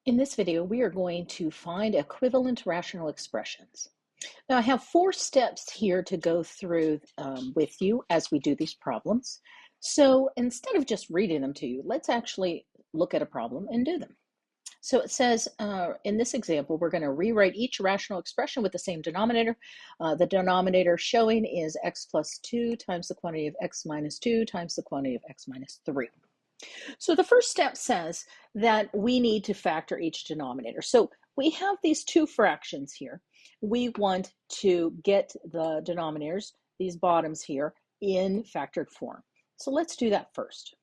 In this video, we are going to find equivalent rational expressions. Now, I have 4 steps here to go through with you as we do these problems. So instead of just reading them to you, let's actually look at a problem and do them. So it says, in this example, we're going to rewrite each rational expression with the same denominator. The denominator showing is x plus 2 times the quantity of x minus 2 times the quantity of x minus 3. So the first step says that we need to factor each denominator. So we have these 2 fractions here. We want to get the denominators, these bottoms here, in factored form. So let's do that first.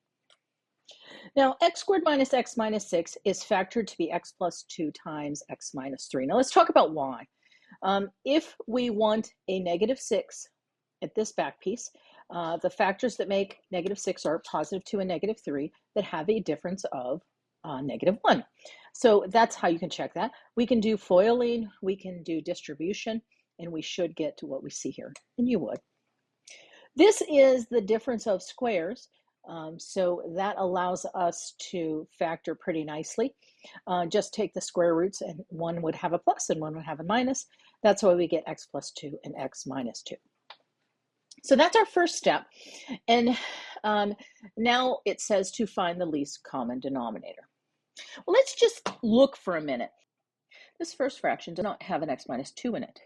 Now, x squared minus x minus 6 is factored to be x plus 2 times x minus 3. Now let's talk about why. If we want a negative 6 at this back piece, the factors that make negative 6 are positive 2 and negative 3 that have a difference of negative 1. So that's how you can check that. We can do foiling, we can do distribution, and we should get to what we see here, and you would. This is the difference of squares, so that allows us to factor pretty nicely. Just take the square roots, and one would have a plus and one would have a minus. That's why we get x plus 2 and x minus 2. So that's our first step. And now it says to find the least common denominator. Well, let's just look for a minute. This first fraction does not have an x minus 2 in it.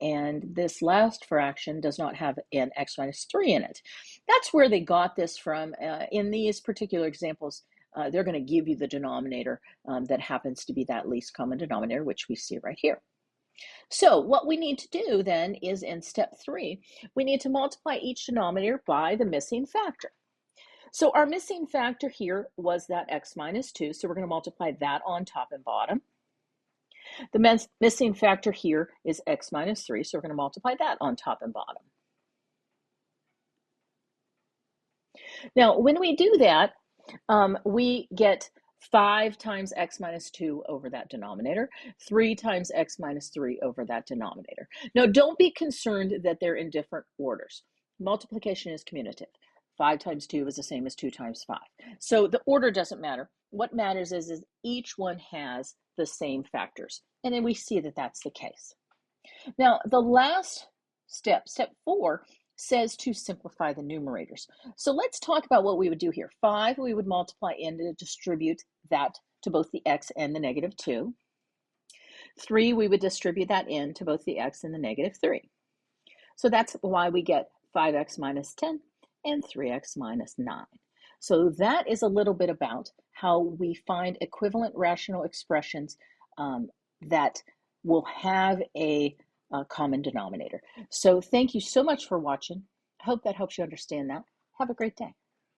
And this last fraction does not have an x minus 3 in it. That's where they got this from. In these particular examples, they're going to give you the denominator that happens to be that least common denominator, which we see right here. So what we need to do then is in step 3, we need to multiply each denominator by the missing factor. So our missing factor here was that x minus 2, so we're going to multiply that on top and bottom. The missing factor here is x minus 3, so we're going to multiply that on top and bottom. Now, when we do that, we get 5 times x minus 2 over that denominator, 3 times x minus 3 over that denominator. Now, don't be concerned that they're in different orders. Multiplication is commutative. 5 times 2 is the same as 2 times 5. So the order doesn't matter. What matters is each one has the same factors. And then we see that that's the case. Now, the last step, step 4, says to simplify the numerators. So let's talk about what we would do here. 5, we would multiply in to distribute that to both the x and the negative 2. 3, we would distribute that in to both the x and the negative 3. So that's why we get 5x minus 10 and 3x minus 9. So that is a little bit about how we find equivalent rational expressions that will have a common denominator. So thank you so much for watching. I hope that helps you understand that. Have a great day.